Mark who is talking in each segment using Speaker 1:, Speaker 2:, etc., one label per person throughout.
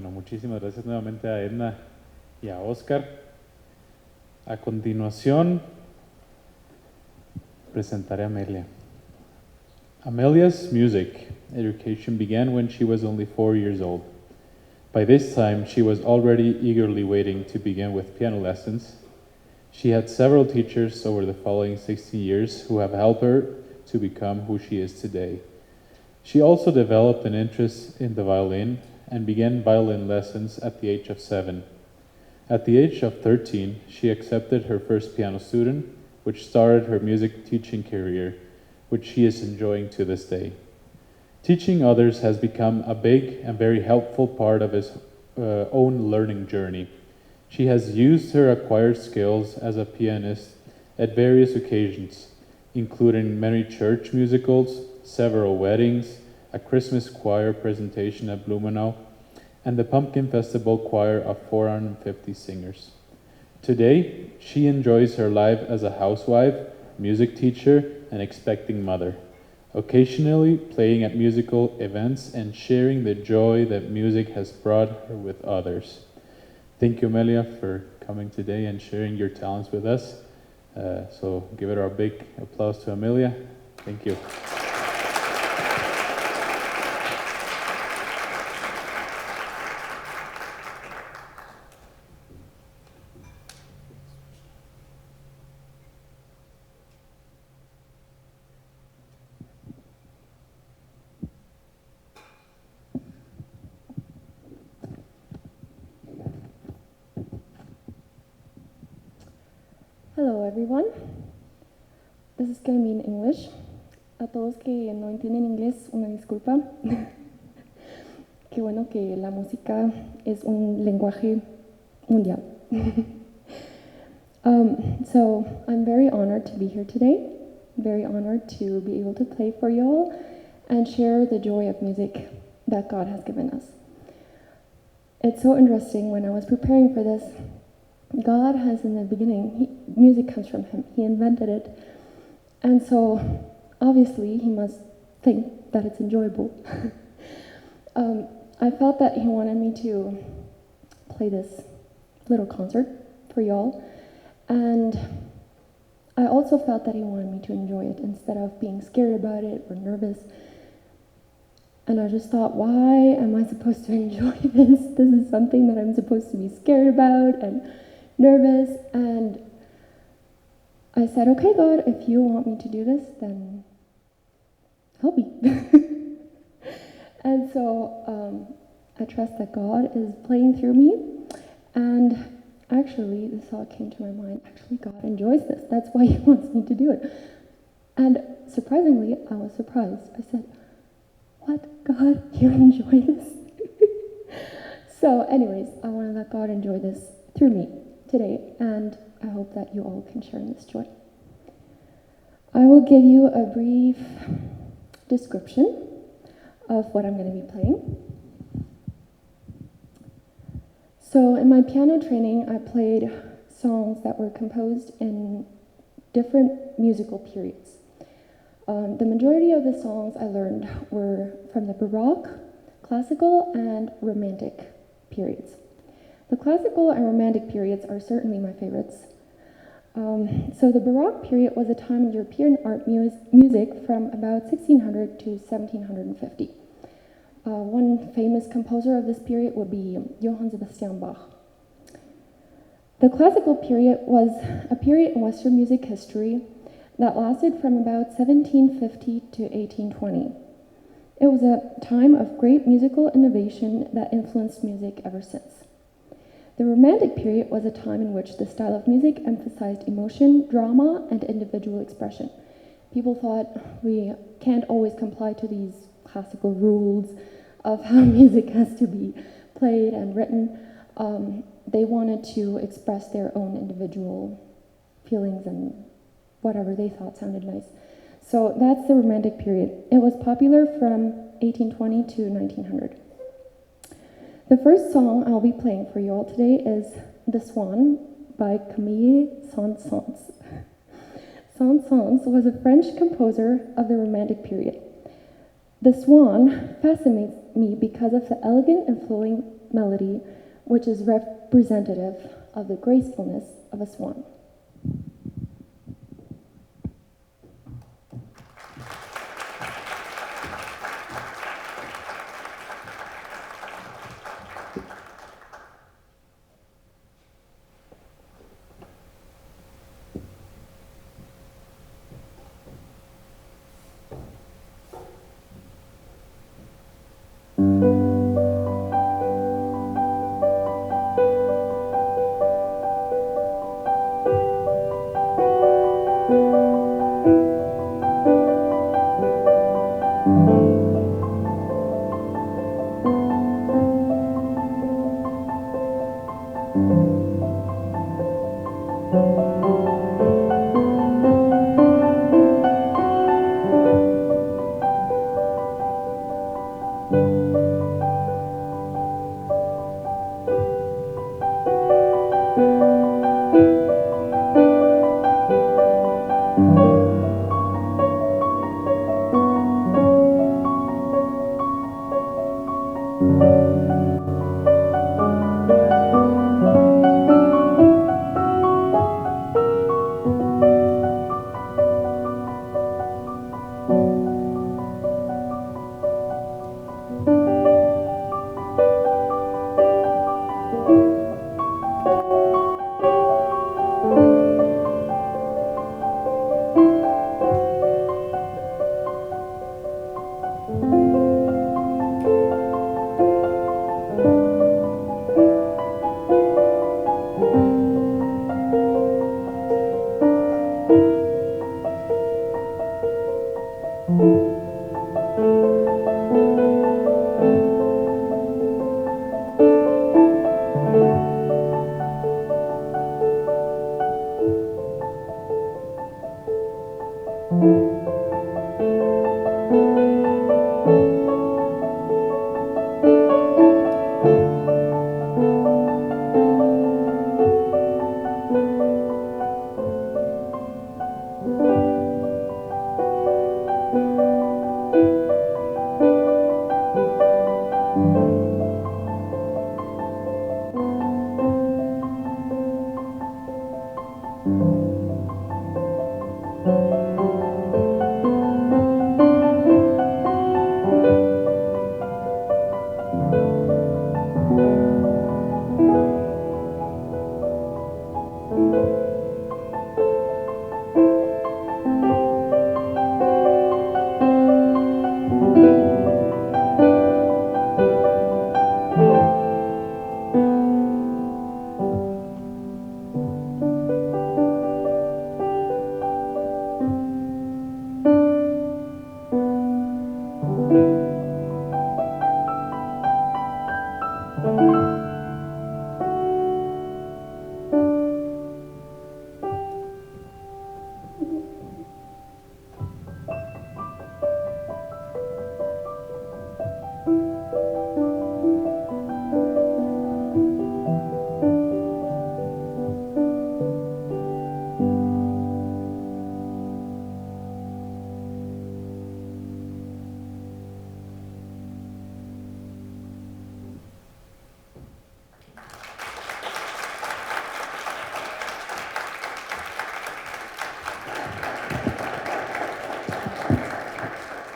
Speaker 1: Bueno, muchísimas gracias nuevamente a Edna y a Oscar. A continuación, presentaré a Amelia. Amelia's music education began when she was only 4 years old. By this time, she was already eagerly waiting to begin with piano lessons. She had several teachers over the following 60 years who have helped her to become who she is today. She also developed an interest in the violin and began violin lessons at the age of 7. At the age of 13, she accepted her first piano student, which started her music teaching career, which she is enjoying to this day. Teaching others has become a big and very helpful part of his own learning journey. She has used her acquired skills as a pianist at various occasions, including many church musicals, several weddings, a Christmas choir presentation at Blumenau, and the Pumpkin Festival choir of 450 singers. Today, she enjoys her life as a housewife, music teacher, and expecting mother, occasionally playing at musical events and sharing the joy that music has brought her with others. Thank you, Amelia, for coming today and sharing your talents with us. So give it our big applause to Amelia. Thank you.
Speaker 2: Hello everyone. This is going to be in English. A todos que no entienden inglés, una disculpa. Qué bueno que la música es un lenguaje mundial. So I'm very honored to be here today. Very honored to be able to play for you all and share the joy of music that God has given us. It's so interesting when I was preparing for this. God has in the beginning, music comes from him. He invented it. And so, obviously, he must think that it's enjoyable. I felt that he wanted me to play this little concert for y'all. And I also felt that he wanted me to enjoy it instead of being scared about it or nervous. And I just thought, why am I supposed to enjoy this? This is something that I'm supposed to be scared about and nervous. And I said, okay, God, if you want me to do this, then help me. And so I trust that God is playing through me. And actually, the thought came to my mind, actually, God enjoys this. That's why he wants me to do it. And surprisingly, I was surprised. I said, what, God, you enjoy this? So anyways, I want to let God enjoy this through me today, and I hope that you all can share in this joy. I will give you a brief description of what I'm going to be playing. So in my piano training, I played songs that were composed in different musical periods. The majority of the songs I learned were from the Baroque, classical, and romantic periods. The classical and romantic periods are certainly my favorites. So the Baroque period was a time in European art music from about 1600 to 1750. One famous composer of this period would be Johann Sebastian Bach. The classical period was a period in Western music history that lasted from about 1750 to 1820. It was a time of great musical innovation that influenced music ever since. The Romantic period was a time in which the style of music emphasized emotion, drama, and individual expression. People thought we can't always comply to these classical rules of how music has to be played and written. They wanted to express their own individual feelings and whatever they thought sounded nice. So that's the Romantic period. It was popular from 1820 to 1900. The first song I'll be playing for you all today is The Swan by Camille Saint-Saëns. Saint-Saëns was a French composer of the Romantic period. The Swan fascinates me because of the elegant and flowing melody, which is representative of the gracefulness of a swan.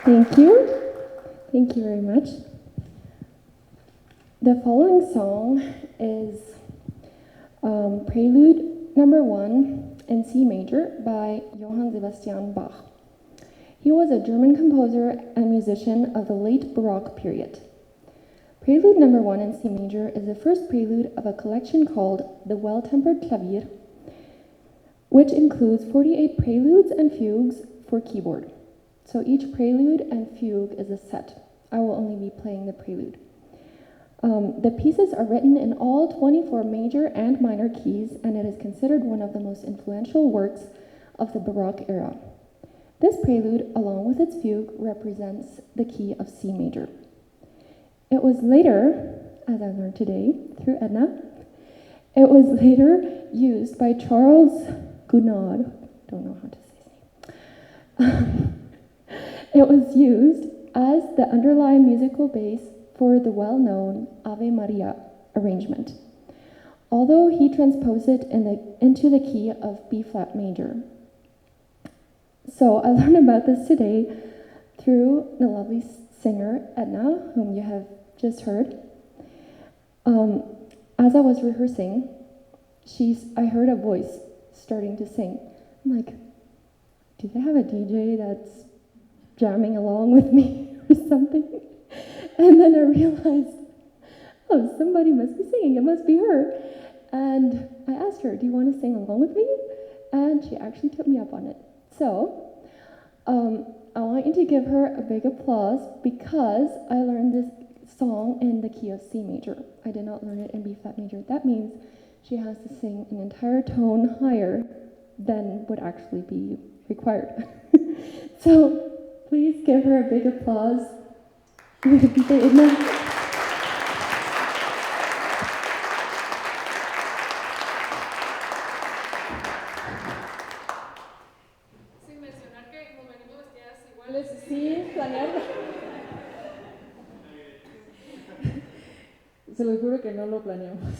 Speaker 2: Thank you. Thank you very much. The following song is Prelude Number 1 in C major by Johann Sebastian Bach. He was a German composer and musician of the late Baroque period. Prelude Number 1 in C major is the first prelude of a collection called The Well-Tempered Clavier, which includes 48 preludes and fugues for keyboard. So each prelude and fugue is a set. I will only be playing the prelude. The pieces are written in all 24 major and minor keys, and it is considered one of the most influential works of the Baroque era. This prelude, along with its fugue, represents the key of C major. It was later, as I learned today through Edna, it was later used by Charles Gounod, don't know how to say his name. It was used as the underlying musical base for the well-known Ave Maria arrangement, although he transposed it into the key of B flat major. So I learned about this today through the lovely singer Edna, whom you have just heard. As I was rehearsing, I heard a voice starting to sing. I'm like, do they have a DJ that's jamming along with me or something? And then I realized, oh, somebody must be singing. It must be her. And I asked her, do you want to sing along with me? And she actually took me up on it. So I want you to give her a big applause because I learned this song in the key of C major. I did not learn it in B flat major. That means she has to sing an entire tone higher than would actually be required. So please give her a big applause.
Speaker 3: Sin mencionar que nos venimos vestidas iguales, sí, planeando. Se lo juro que no lo planeamos.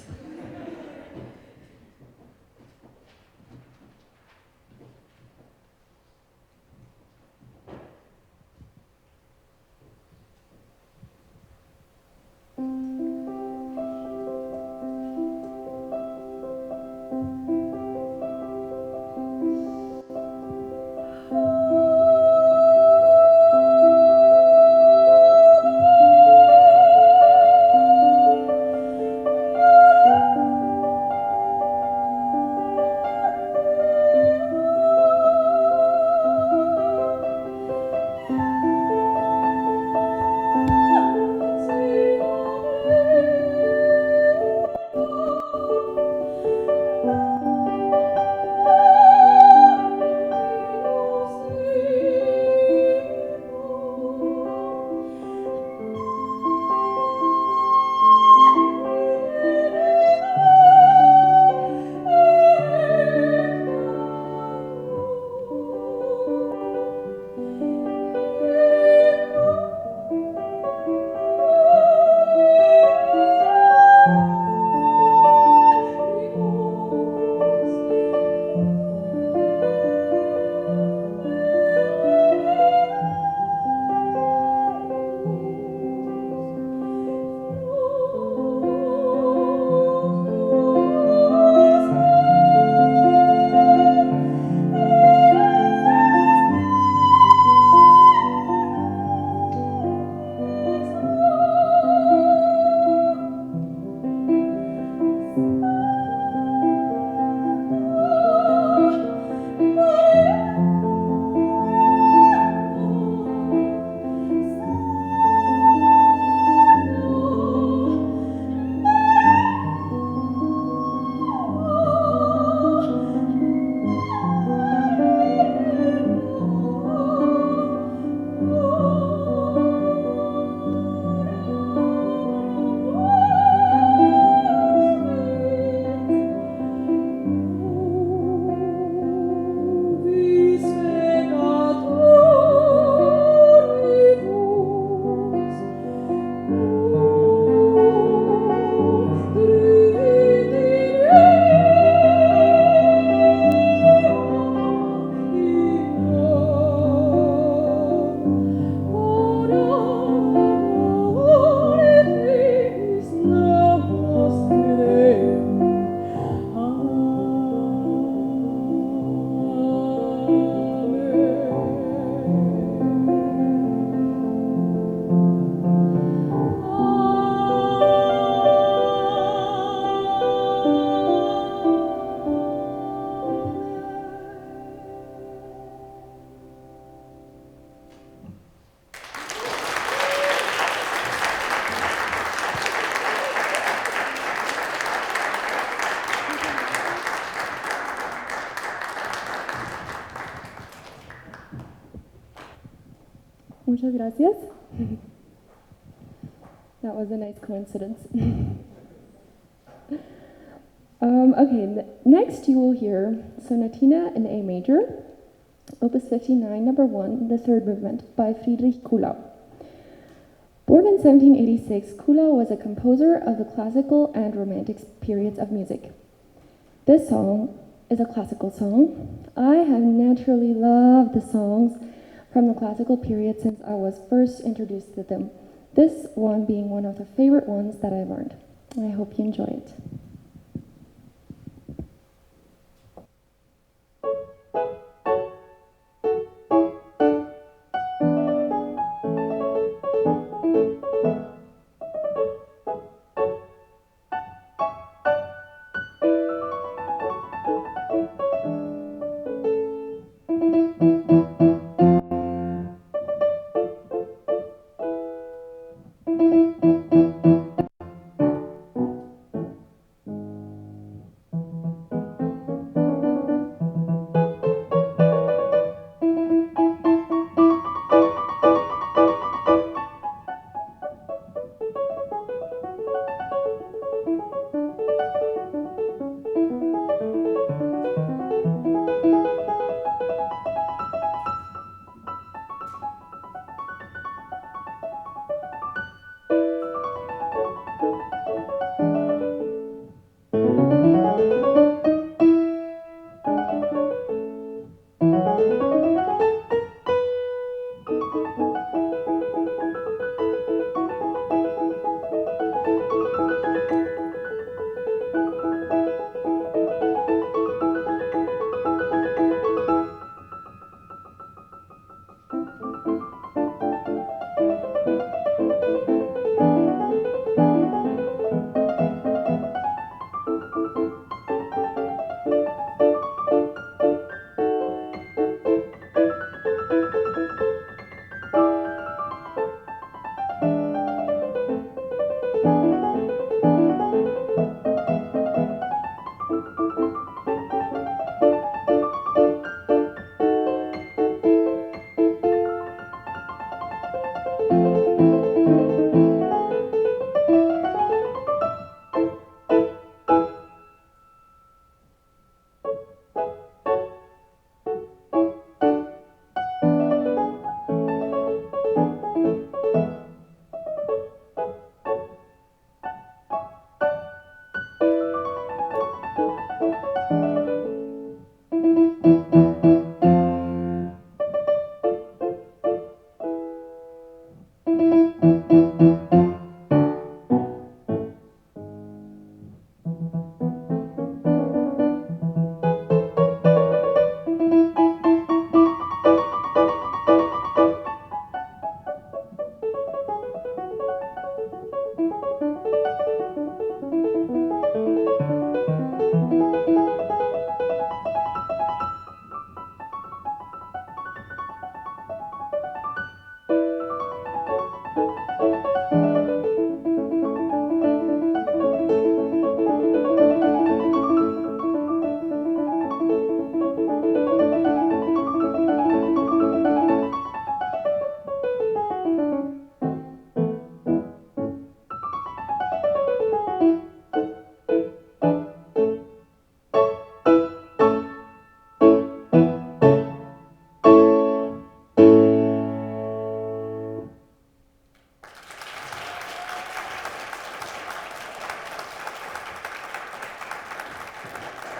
Speaker 2: Muchas gracias. That was a nice coincidence. Okay, next you will hear Sonatina in A major, Opus 59, number 1, the third movement by Friedrich Kuhlau. Born in 1786, Kula was a composer of the classical and romantic periods of music. This song is a classical song. I have naturally loved the songs from the classical period since I was first introduced to them, this one being one of the favorite ones that I learned. I hope you enjoy it.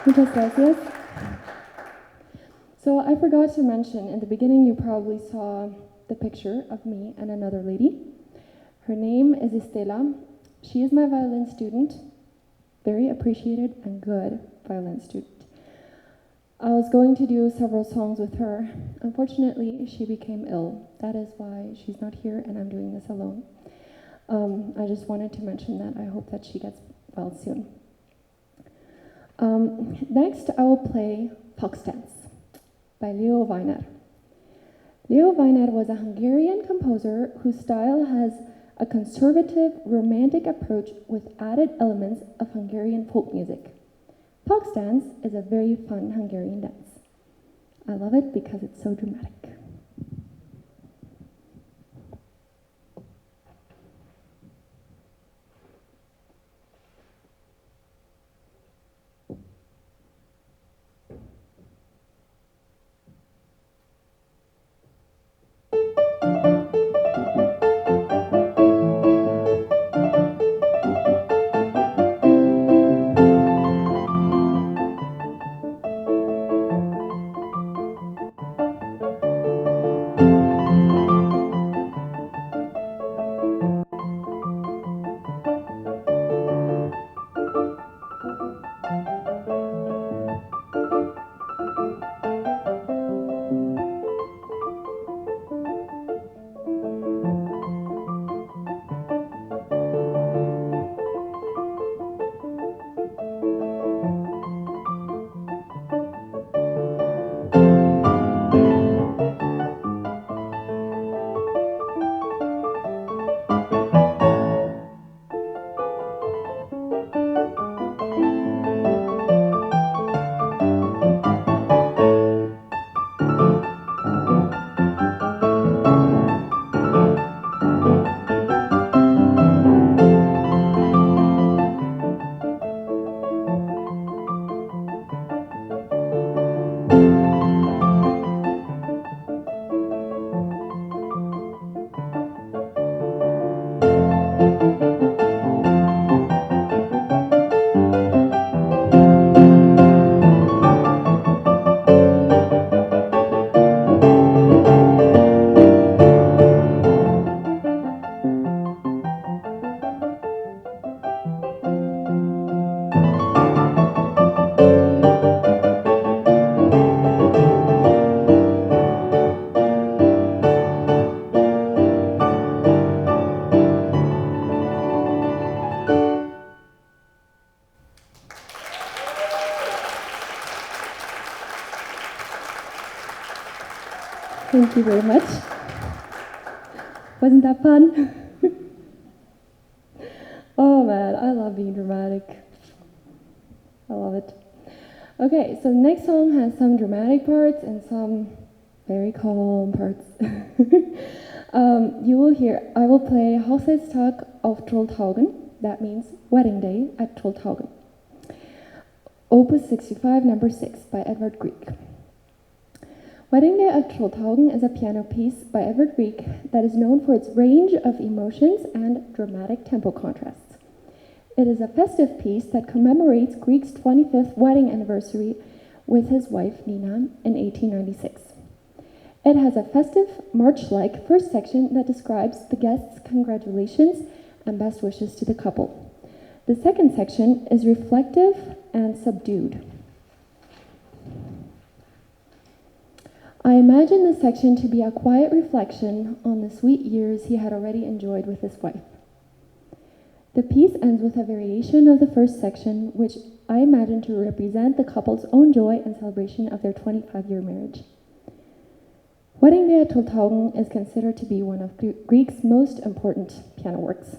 Speaker 2: Muchas gracias. So I forgot to mention, in the beginning you probably saw the picture of me and another lady. Her name is Estela. She is my violin student, very appreciated and good violin student. I was going to do several songs with her. Unfortunately, she became ill. That is why she's not here and I'm doing this alone. I just wanted to mention that. I hope that she gets well soon. Next, I will play Fox Dance by Leo Weiner. Leo Weiner was a Hungarian composer whose style has a conservative, romantic approach with added elements of Hungarian folk music. Fox dance is a very fun Hungarian dance. I love it because it's so dramatic. Thank you very much. Wasn't that fun? Oh man, I love being dramatic. I love it. Okay, so the next song has some dramatic parts and some very calm parts. You will hear, I will play Hochzeitstag auf Trolltaugen. That means wedding day at Trolltaugen. Opus 65, number 6 by Edvard Grieg. Wedding Day at Trolltaugen is a piano piece by Edvard Grieg that is known for its range of emotions and dramatic tempo contrasts. It is a festive piece that commemorates Grieg's 25th wedding anniversary with his wife Nina in 1896. It has a festive, march-like first section that describes the guests' congratulations and best wishes to the couple. The second section is reflective and subdued. I imagine this section to be a quiet reflection on the sweet years he had already enjoyed with his wife. The piece ends with a variation of the first section, which I imagine to represent the couple's own joy and celebration of their 25-year marriage. Wedding Day at Trolltaugen is considered to be one of Grieg's most important piano works.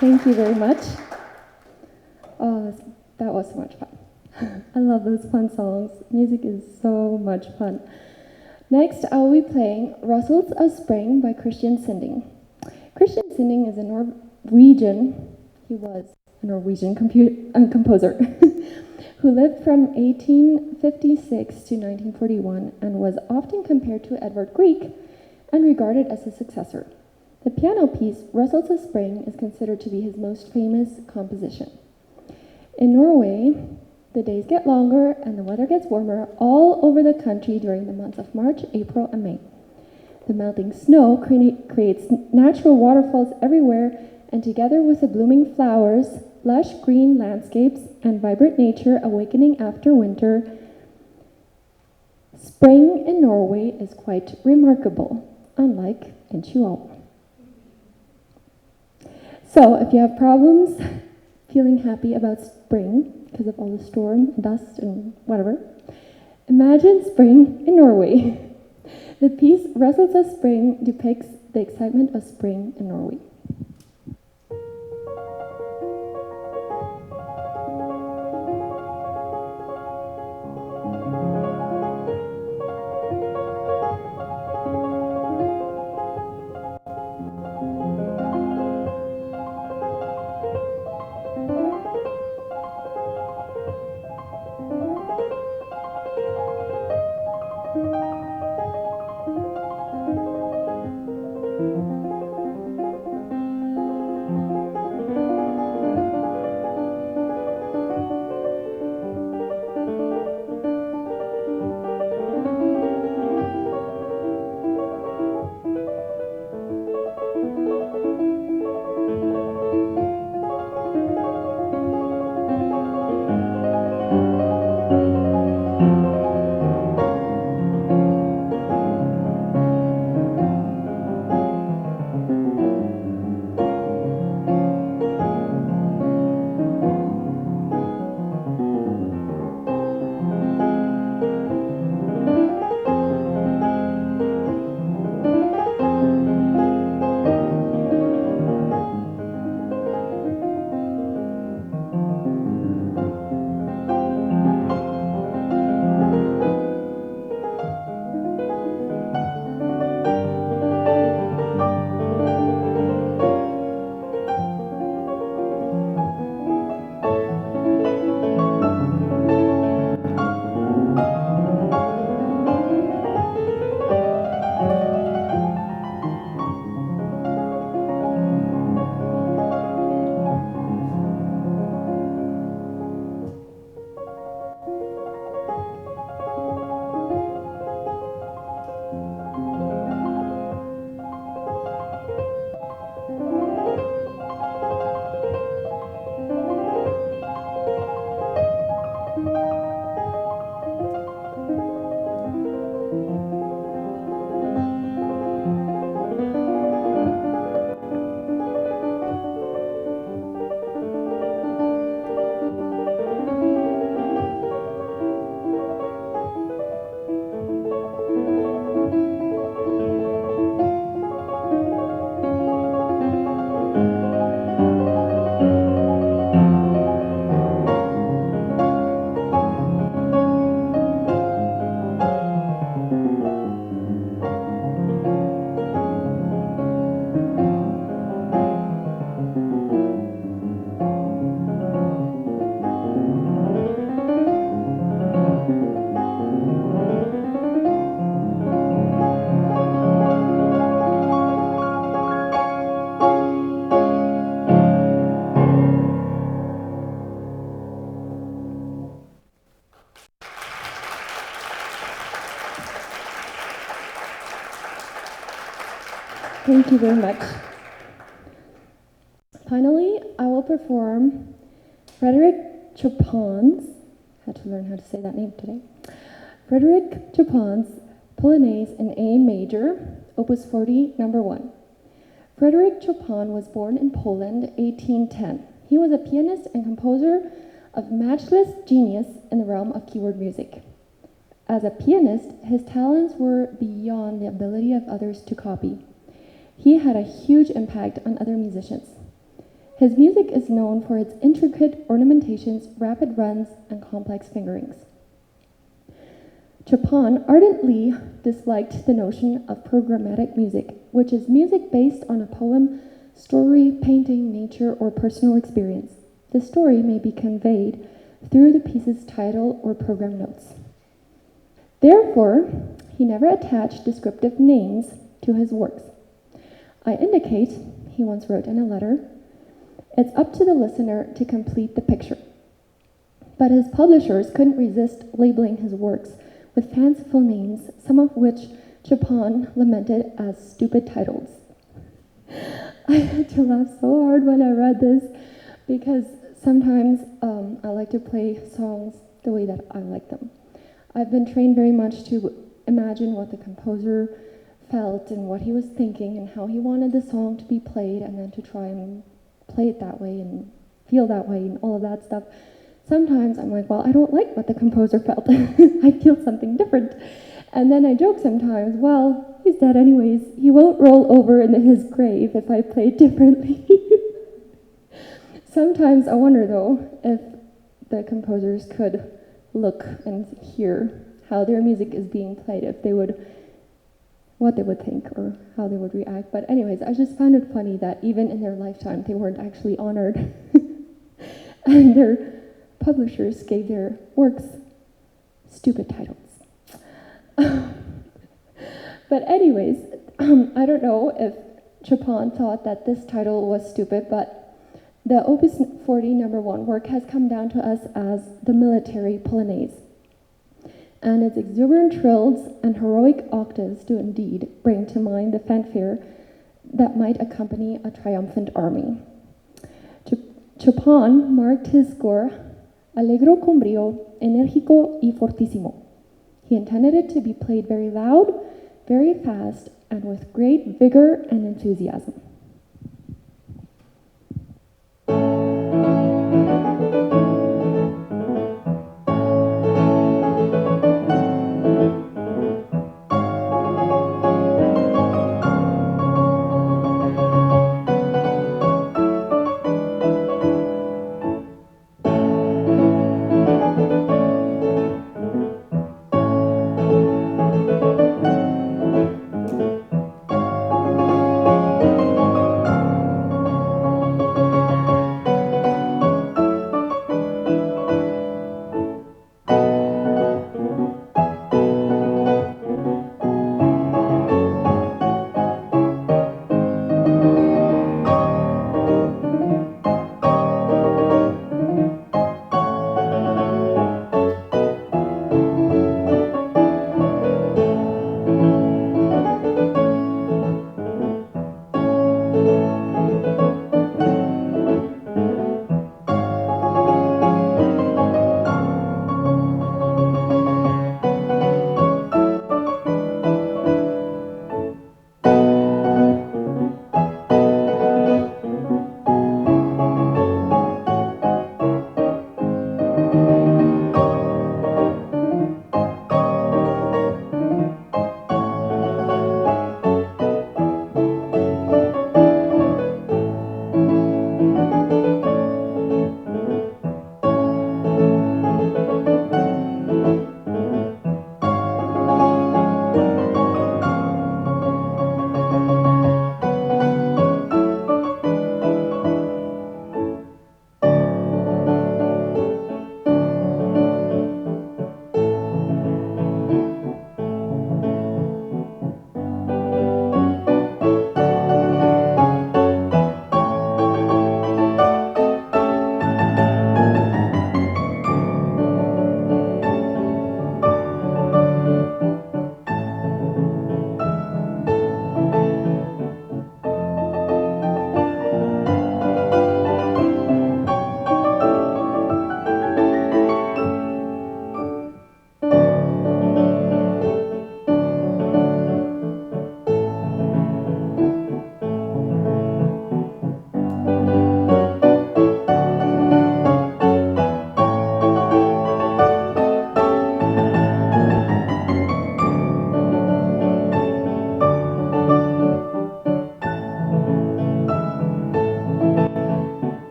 Speaker 2: Thank you very much. Oh, that was so much fun. I love those fun songs. Music is so much fun. Next, I will be playing Rustles of Spring by Christian Sinding. Christian Sinding is a Norwegian, he was a Norwegian composer who lived from 1856 to 1941 and was often compared to Edvard Grieg and regarded as his successor. The piano piece, Rustles of Spring, is considered to be his most famous composition. In Norway, the days get longer and the weather gets warmer all over the country during the months of March, April, and May. The melting snow creates natural waterfalls everywhere, and together with the blooming flowers, lush green landscapes, and vibrant nature awakening after winter, spring in Norway is quite remarkable, unlike in Chihuahua. So, if you have problems feeling happy about spring because of all the storm, dust, and whatever, imagine spring in Norway. The piece Rustles of Spring depicts the excitement of spring in Norway. Thank you very much. Finally, I will perform Frederick Chopin's, I had to learn how to say that name today, Frederick Chopin's Polonaise in A major, Opus 40, number 1. Frederick Chopin was born in Poland, 1810. He was a pianist and composer of matchless genius in the realm of keyboard music. As a pianist, his talents were beyond the ability of others to copy. He had a huge impact on other musicians. His music is known for its intricate ornamentations, rapid runs, and complex fingerings. Chopin ardently disliked the notion of programmatic music, which is music based on a poem, story, painting, nature, or personal experience. The story may be conveyed through the piece's title or program notes. Therefore, he never attached descriptive names to his works. I indicate, he once wrote in a letter, it's up to the listener to complete the picture. But his publishers couldn't resist labeling his works with fanciful names, some of which Chopin lamented as stupid titles. I had to laugh so hard when I read this because sometimes I like to play songs the way that I like them. I've been trained very much to imagine what the composer felt and what he was thinking and how he wanted the song to be played, and then to try and play it that way and feel that way and all of that stuff. Sometimes I'm like, well, I don't like what the composer felt. I feel something different. And then I joke sometimes, well, he's dead anyways. He won't roll over into his grave if I play it differently. Sometimes I wonder, though, if the composers could look and hear how their music is being played, if they would, what they would think or how they would react. But anyways, I just found it funny that even in their lifetime, they weren't actually honored. And their publishers gave their works stupid titles. But anyways, I don't know if Chopin thought that this title was stupid, but the Opus 40 #1 work has come down to us as the military polonaise. And its exuberant trills and heroic octaves do indeed bring to mind the fanfare that might accompany a triumphant army. Chopin marked his score allegro con brio, enérgico y fortissimo. He intended it to be played very loud, very fast, and with great vigor and enthusiasm.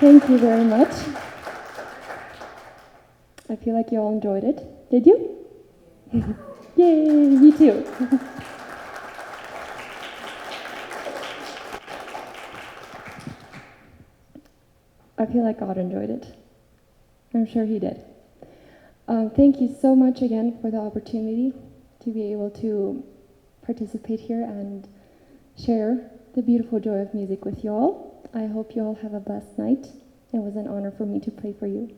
Speaker 2: Thank you very much. I feel like you all enjoyed it. Did you? Yay, me too. I feel like God enjoyed it. I'm sure he did. Thank you so much again for the opportunity to be able to participate here and share the beautiful joy of music with you all. I hope you all have a blessed night. It was an honor for me to pray for you.